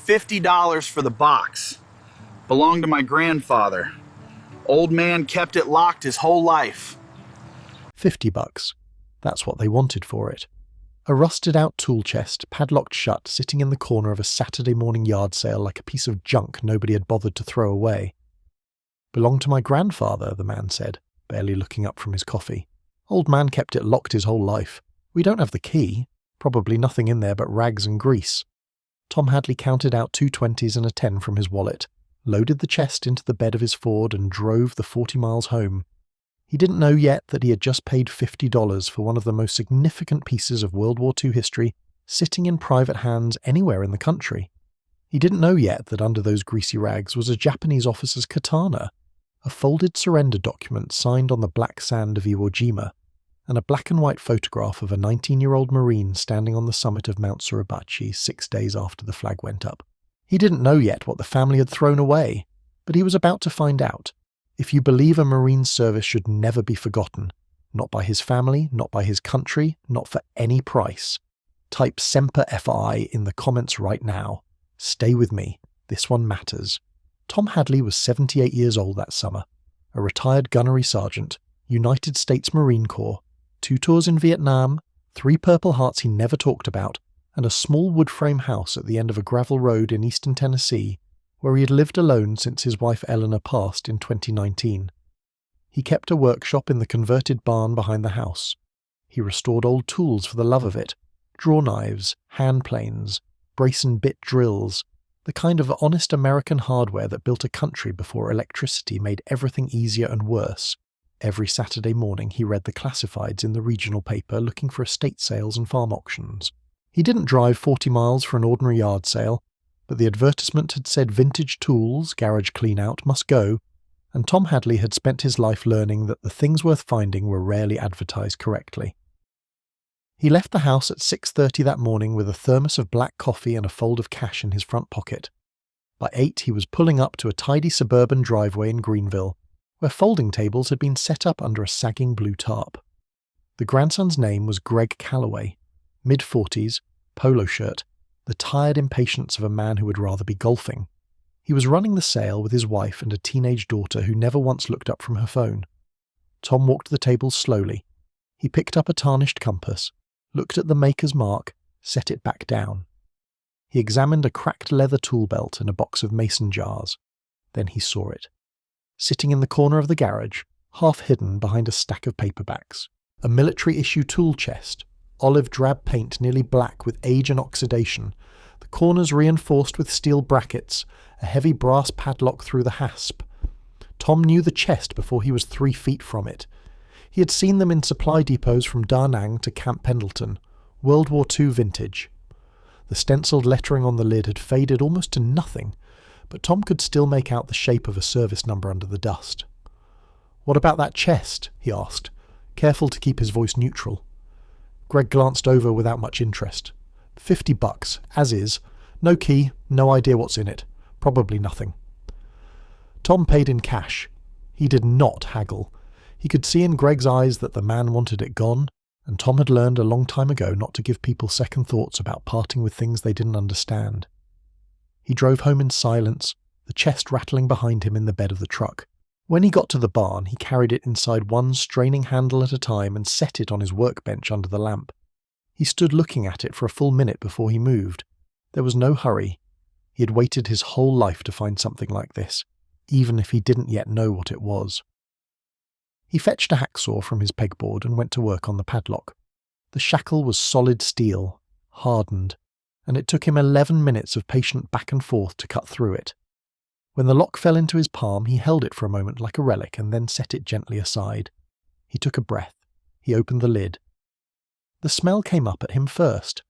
$50 for the box. Belonged to my grandfather. Old man kept it locked his whole life. $50. That's what they wanted for it. A rusted-out tool chest, padlocked shut, sitting in the corner of a Saturday morning yard sale like a piece of junk nobody had bothered to throw away. Belonged to my grandfather, the man said, barely looking up from his coffee. Old man kept it locked his whole life. We don't have the key. Probably nothing in there but rags and grease. Tom Hadley counted out 2 20s and a 10 from his wallet, loaded the chest into the bed of his Ford and drove the 40 miles home. He didn't know yet that he had just paid $50 for one of the most significant pieces of World War II history sitting in private hands anywhere in the country. He didn't know yet that under those greasy rags was a Japanese officer's katana, a folded surrender document signed on the black sand of Iwo Jima, and a black and white photograph of a 19-year-old Marine standing on the summit of Mount Suribachi 6 days after the flag went up. He didn't know yet what the family had thrown away, but he was about to find out. If you believe a Marine service should never be forgotten, not by his family, not by his country, not for any price, type Semper Fi in the comments right now. Stay with me. This one matters. Tom Hadley was 78 years old that summer, a retired gunnery sergeant, United States Marine Corps, 2 tours in Vietnam, 3 Purple Hearts he never talked about, and a small wood frame house at the end of a gravel road in eastern Tennessee, where he had lived alone since his wife Eleanor passed in 2019. He kept a workshop in the converted barn behind the house. He restored old tools for the love of it, draw knives, hand planes, brace and bit drills, the kind of honest American hardware that built a country before electricity made everything easier and worse. Every Saturday morning he read the classifieds in the regional paper looking for estate sales and farm auctions. He didn't drive 40 miles for an ordinary yard sale, but the advertisement had said vintage tools, garage clean-out, must go, and Tom Hadley had spent his life learning that the things worth finding were rarely advertised correctly. He left the house at 6:30 that morning with a thermos of black coffee and a fold of cash in his front pocket. By 8 he was pulling up to a tidy suburban driveway in Greenville, where folding tables had been set up under a sagging blue tarp. The grandson's name was Greg Calloway, mid-40s, polo shirt, the tired impatience of a man who would rather be golfing. He was running the sale with his wife and a teenage daughter who never once looked up from her phone. Tom walked the tables slowly. He picked up a tarnished compass, looked at the maker's mark, set it back down. He examined a cracked leather tool belt and a box of mason jars. Then he saw it. Sitting in the corner of the garage, half hidden behind a stack of paperbacks. A military-issue tool chest, olive drab paint nearly black with age and oxidation, the corners reinforced with steel brackets, a heavy brass padlock through the hasp. Tom knew the chest before he was 3 feet from it. He had seen them in supply depots from Da Nang to Camp Pendleton, World War II vintage. The stenciled lettering on the lid had faded almost to nothing, but Tom could still make out the shape of a service number under the dust. "What about that chest?" he asked, careful to keep his voice neutral. Greg glanced over without much interest. $50, as is. No key, no idea what's in it. Probably nothing. Tom paid in cash. He did not haggle. He could see in Greg's eyes that the man wanted it gone, and Tom had learned a long time ago not to give people second thoughts about parting with things they didn't understand. He drove home in silence, the chest rattling behind him in the bed of the truck. When he got to the barn, he carried it inside one straining handle at a time and set it on his workbench under the lamp. He stood looking at it for a full minute before he moved. There was no hurry. He had waited his whole life to find something like this, even if he didn't yet know what it was. He fetched a hacksaw from his pegboard and went to work on the padlock. The shackle was solid steel, hardened, and it took him 11 minutes of patient back and forth to cut through it. When the lock fell into his palm, he held it for a moment like a relic and then set it gently aside. He took a breath. He opened the lid. The smell came up at him first.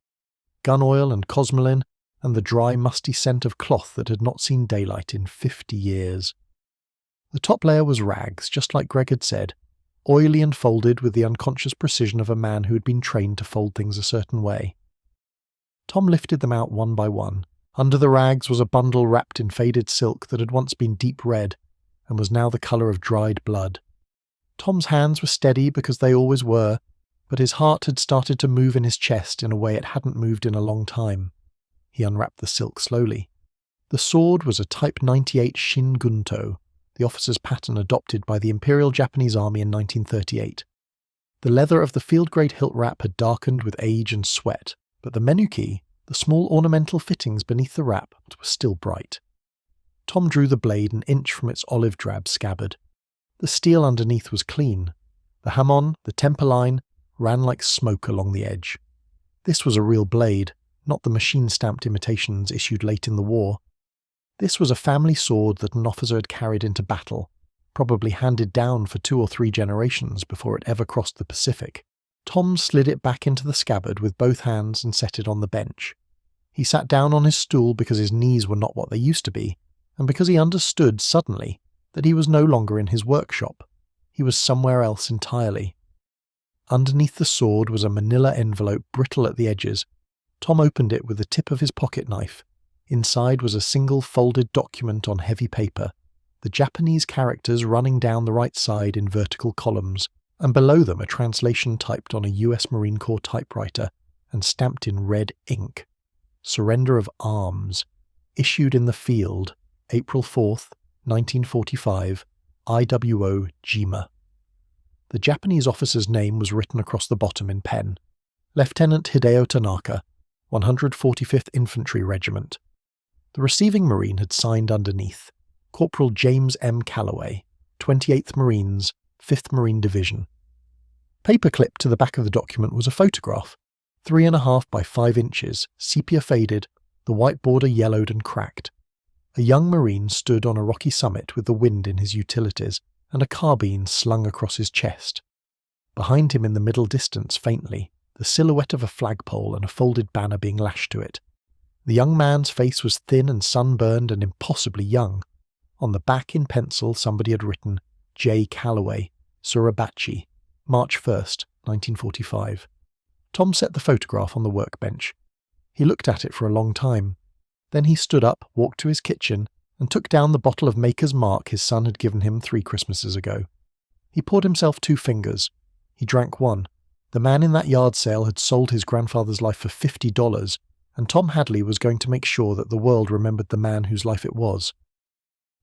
Gun oil and cosmoline, and the dry, musty scent of cloth that had not seen daylight in 50 years. The top layer was rags, just like Greg had said, oily and folded with the unconscious precision of a man who had been trained to fold things a certain way. Tom lifted them out one by one. Under the rags was a bundle wrapped in faded silk that had once been deep red and was now the colour of dried blood. Tom's hands were steady because they always were, but his heart had started to move in his chest in a way it hadn't moved in a long time. He unwrapped the silk slowly, The sword was a Type 98 shin guntō, the officer's pattern adopted by the Imperial Japanese Army in 1938. The leather of the field-grade hilt wrap had darkened with age and sweat, but the menu key, the small ornamental fittings beneath the wrap, were still bright. Tom drew the blade an inch from its olive-drab scabbard. The steel underneath was clean. The hamon, the temper line, ran like smoke along the edge. This was a real blade, not the machine-stamped imitations issued late in the war. This was a family sword that an officer had carried into battle, probably handed down for 2 or 3 generations before it ever crossed the Pacific. Tom slid it back into the scabbard with both hands and set it on the bench. He sat down on his stool because his knees were not what they used to be, and because he understood suddenly that he was no longer in his workshop. He was somewhere else entirely. Underneath the sword was a manila envelope brittle at the edges. Tom opened it with the tip of his pocket knife. Inside was a single folded document on heavy paper, the Japanese characters running down the right side in vertical columns, and below them a translation typed on a US Marine Corps typewriter and stamped in red ink. Surrender of arms. Issued in the field, April 4th, 1945, Iwo Jima. The Japanese officer's name was written across the bottom in pen. Lieutenant Hideo Tanaka, 145th Infantry Regiment. The receiving Marine had signed underneath, Corporal James M. Calloway, 28th Marines, 5th Marine Division. Paperclipped to the back of the document was a photograph, 3.5 by 5 inches, sepia faded, the white border yellowed and cracked. A young Marine stood on a rocky summit with the wind in his utilities and a carbine slung across his chest. Behind him in the middle distance, faintly, the silhouette of a flagpole and a folded banner being lashed to it. The young man's face was thin and sunburned and impossibly young. On the back in pencil somebody had written, J. Calloway, Suribachi, March 1st, 1945. Tom set the photograph on the workbench. He looked at it for a long time. Then he stood up, walked to his kitchen, and took down the bottle of Maker's Mark his son had given him 3 Christmases ago. He poured himself 2 fingers. He drank one. The man in that yard sale had sold his grandfather's life for $50, and Tom Hadley was going to make sure that the world remembered the man whose life it was.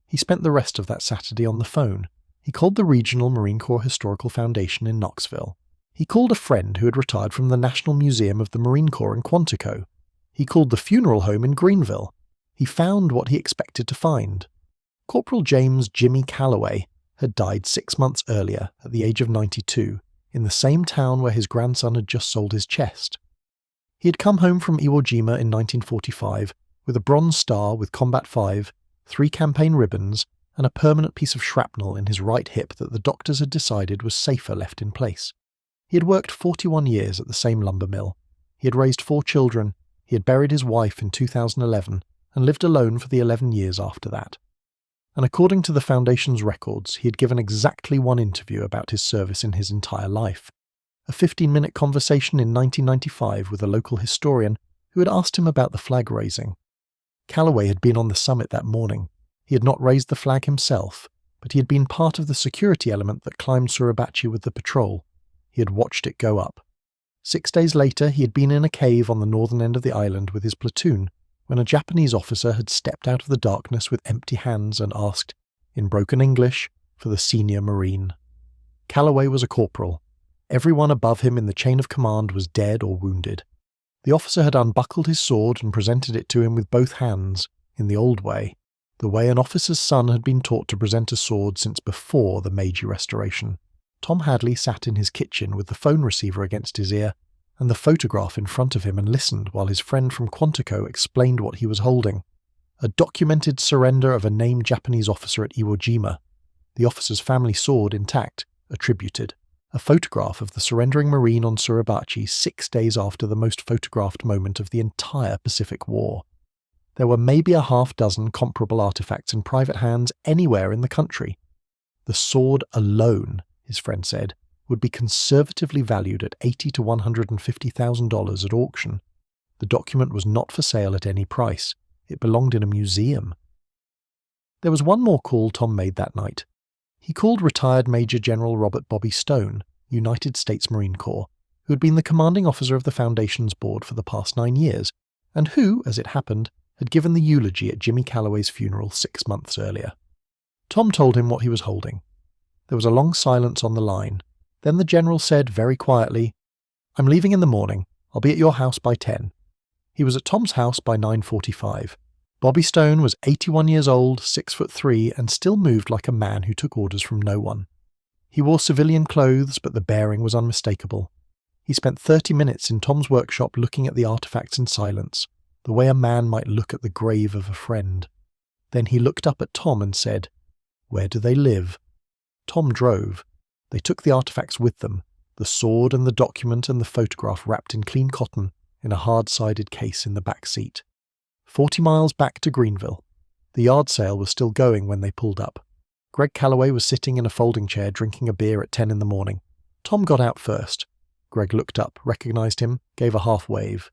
He spent the rest of that Saturday on the phone. He called the Regional Marine Corps Historical Foundation in Knoxville. He called a friend who had retired from the National Museum of the Marine Corps in Quantico. He called the funeral home in Greenville. He found what he expected to find. Corporal James Jimmy Calloway had died 6 months earlier, at the age of 92, in the same town where his grandson had just sold his chest. He had come home from Iwo Jima in 1945 with a Bronze Star with Combat 5, 3 campaign ribbons, and a permanent piece of shrapnel in his right hip that the doctors had decided was safer left in place. He had worked 41 years at the same lumber mill. He had raised 4 children. He had buried his wife in 2011 and lived alone for the 11 years after that. And according to the Foundation's records, he had given exactly 1 interview about his service in his entire life. A 15-minute conversation in 1995 with a local historian who had asked him about the flag raising. Calloway had been on the summit that morning. He had not raised the flag himself, but he had been part of the security element that climbed Suribachi with the patrol. He had watched it go up. 6 days later, he had been in a cave on the northern end of the island with his platoon, when a Japanese officer had stepped out of the darkness with empty hands and asked, in broken English, for the senior Marine. Calloway was a corporal. Everyone above him in the chain of command was dead or wounded. The officer had unbuckled his sword and presented it to him with both hands, in the old way, the way an officer's son had been taught to present a sword since before the Meiji Restoration. Tom Hadley sat in his kitchen with the phone receiver against his ear and the photograph in front of him and listened while his friend from Quantico explained what he was holding. A documented surrender of a named Japanese officer at Iwo Jima. The officer's family sword intact, attributed. A photograph of the surrendering Marine on Suribachi 6 days after the most photographed moment of the entire Pacific War. There were maybe a half-dozen comparable artifacts in private hands anywhere in the country. The sword alone, his friend said, would be conservatively valued at $80,000 to $150,000 at auction. The document was not for sale at any price. It belonged in a museum. There was one more call Tom made that night. He called retired Major General Robert Bobby Stone, United States Marine Corps, who had been the commanding officer of the Foundation's board for the past 9 years, and who, as it happened, had given the eulogy at Jimmy Calloway's funeral 6 months earlier. Tom told him what he was holding. There was a long silence on the line. Then the general said very quietly, "I'm leaving in the morning. I'll be at your house by 10. He was at Tom's house by 9:45. Bobby Stone was 81 years old, 6'3", and still moved like a man who took orders from no one. He wore civilian clothes, but the bearing was unmistakable. He spent 30 minutes in Tom's workshop looking at the artifacts in silence, the way a man might look at the grave of a friend. Then he looked up at Tom and said, "Where do they live?" Tom drove. They took the artifacts with them, the sword and the document and the photograph wrapped in clean cotton in a hard-sided case in the back seat. 40 miles back to Greenville. The yard sale was still going when they pulled up. Greg Calloway was sitting in a folding chair drinking a beer at 10 in the morning. Tom got out first. Greg looked up, recognized him, gave a half wave.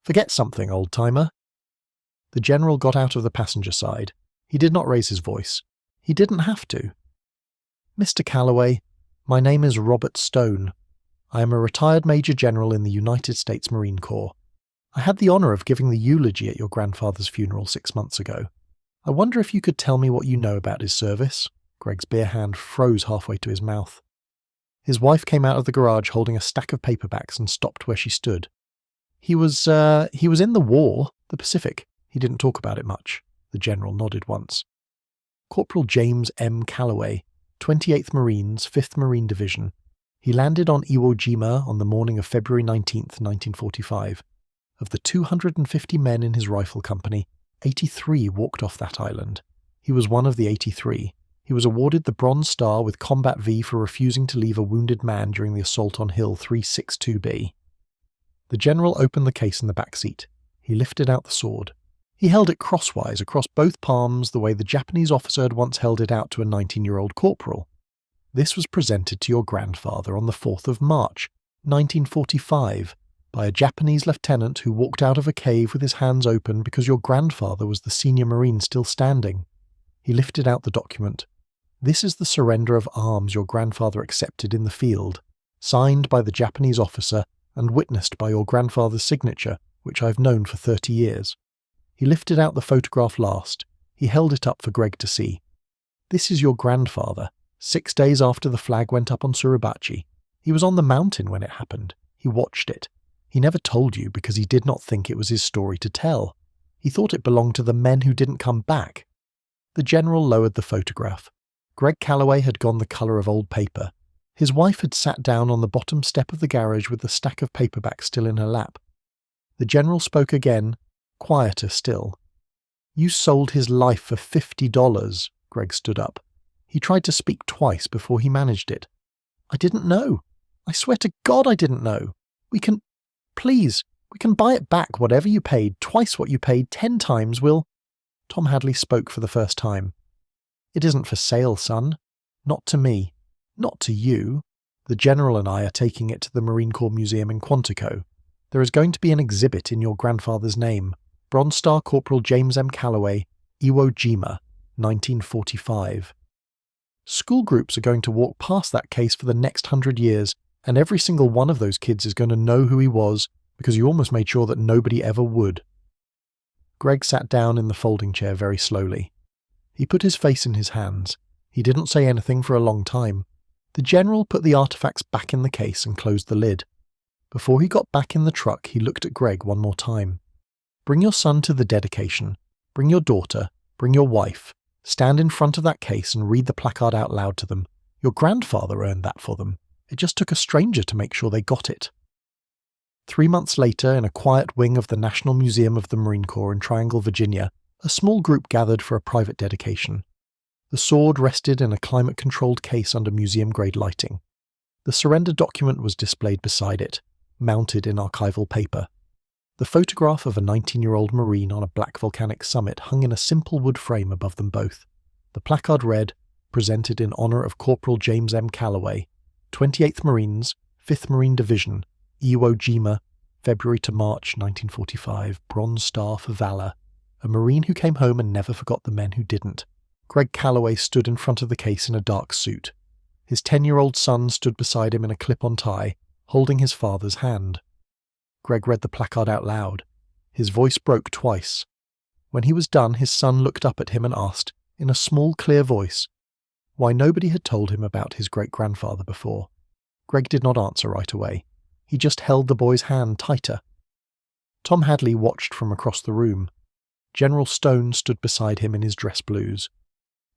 "Forget something, old-timer." The general got out of the passenger side. He did not raise his voice. He didn't have to. "Mr. Calloway, my name is Robert Stone. I am a retired Major General in the United States Marine Corps. I had the honor of giving the eulogy at your grandfather's funeral 6 months ago. I wonder if you could tell me what you know about his service." Greg's beer hand froze halfway to his mouth. His wife came out of the garage holding a stack of paperbacks and stopped where she stood. He was in the war, the Pacific. He didn't talk about it much." The general nodded once. "Corporal James M. Calloway, 28th Marines, 5th Marine Division. He landed on Iwo Jima on the morning of February 19th, 1945. Of the 250 men in his rifle company, 83 walked off that island. He was one of the 83. He was awarded the Bronze Star with Combat V for refusing to leave a wounded man during the assault on Hill 362B. The general opened the case in the back seat. He lifted out the sword. He held it crosswise across both palms the way the Japanese officer had once held it out to a 19-year-old corporal. "This was presented to your grandfather on the 4th of March, 1945, by a Japanese lieutenant who walked out of a cave with his hands open because your grandfather was the senior Marine still standing." He lifted out the document. "This is the surrender of arms your grandfather accepted in the field, signed by the Japanese officer and witnessed by your grandfather's signature, which I've known for 30 years. He lifted out the photograph last. He held it up for Greg to see. "This is your grandfather, 6 days after the flag went up on Suribachi. He was on the mountain when it happened. He watched it. He never told you because he did not think it was his story to tell. He thought it belonged to the men who didn't come back." The general lowered the photograph. Greg Calloway had gone the colour of old paper. His wife had sat down on the bottom step of the garage with the stack of paperbacks still in her lap. The general spoke again, quieter still. "You sold his life for $50. Greg stood up. He tried to speak twice before he managed it. "I didn't know. I swear to God I didn't know. We can buy it back, whatever you paid, twice what you paid, 10 times, we'll—" Tom Hadley spoke for the first time. "It isn't for sale, son. Not to me. Not to you. The general and I are taking it to the Marine Corps Museum in Quantico. There is going to be an exhibit in your grandfather's name. Bronze Star Corporal James M. Calloway, Iwo Jima, 1945. School groups are going to walk past that case for the next 100 years, and every single one of those kids is going to know who he was, because you almost made sure that nobody ever would." Greg sat down in the folding chair very slowly. He put his face in his hands. He didn't say anything for a long time. The general put the artifacts back in the case and closed the lid. Before he got back in the truck, he looked at Greg one more time. "Bring your son to the dedication. Bring your daughter. Bring your wife. Stand in front of that case and read the placard out loud to them. Your grandfather earned that for them. It just took a stranger to make sure they got it." 3 months later, in a quiet wing of the National Museum of the Marine Corps in Triangle, Virginia, a small group gathered for a private dedication. The sword rested in a climate-controlled case under museum-grade lighting. The surrender document was displayed beside it, mounted in archival paper. The photograph of a 19-year-old Marine on a black volcanic summit hung in a simple wood frame above them both. The placard read, "Presented in honor of Corporal James M. Calloway, 28th Marines, 5th Marine Division, Iwo Jima, February to March 1945, Bronze Star for Valor. A Marine who came home and never forgot the men who didn't." Greg Calloway stood in front of the case in a dark suit. His 10-year-old son stood beside him in a clip-on tie, holding his father's hand. Greg read the placard out loud. His voice broke twice. When he was done, his son looked up at him and asked, in a small, clear voice, why nobody had told him about his great-grandfather before. Greg did not answer right away. He just held the boy's hand tighter. Tom Hadley watched from across the room. General Stone stood beside him in his dress blues.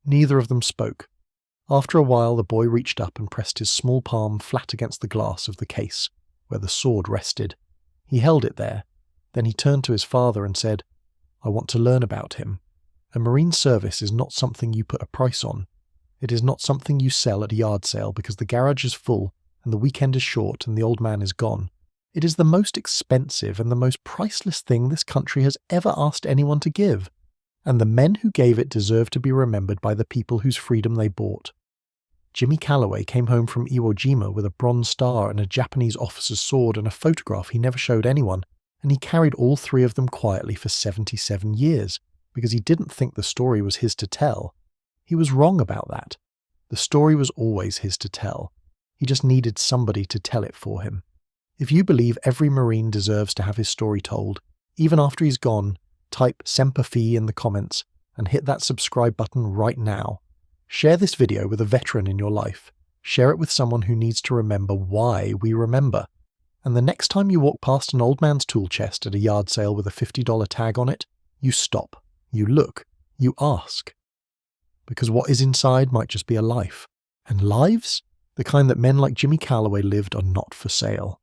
Neither of them spoke. After a while, the boy reached up and pressed his small palm flat against the glass of the case, where the sword rested. He held it there. Then he turned to his father and said, I want to learn about him. A Marine service is not something you put a price on. It is not something you sell at a yard sale because the garage is full and the weekend is short and the old man is gone. It is the most expensive and the most priceless thing this country has ever asked anyone to give, and the men who gave it deserve to be remembered by the people whose freedom they bought. Jimmy Calloway came home from Iwo Jima with a bronze star and a Japanese officer's sword and a photograph he never showed anyone, and he carried all three of them quietly for 77 years, because he didn't think the story was his to tell. He was wrong about that. The story was always his to tell. He just needed somebody to tell it for him. If you believe every Marine deserves to have his story told, even after he's gone, type Semper Fi in the comments and hit that subscribe button right now. Share this video with a veteran in your life. Share it with someone who needs to remember why we remember. And the next time you walk past an old man's tool chest at a yard sale with a $50 tag on it, you stop, you look, you ask. Because what is inside might just be a life. And lives? The kind that men like Jimmy Calloway lived are not for sale.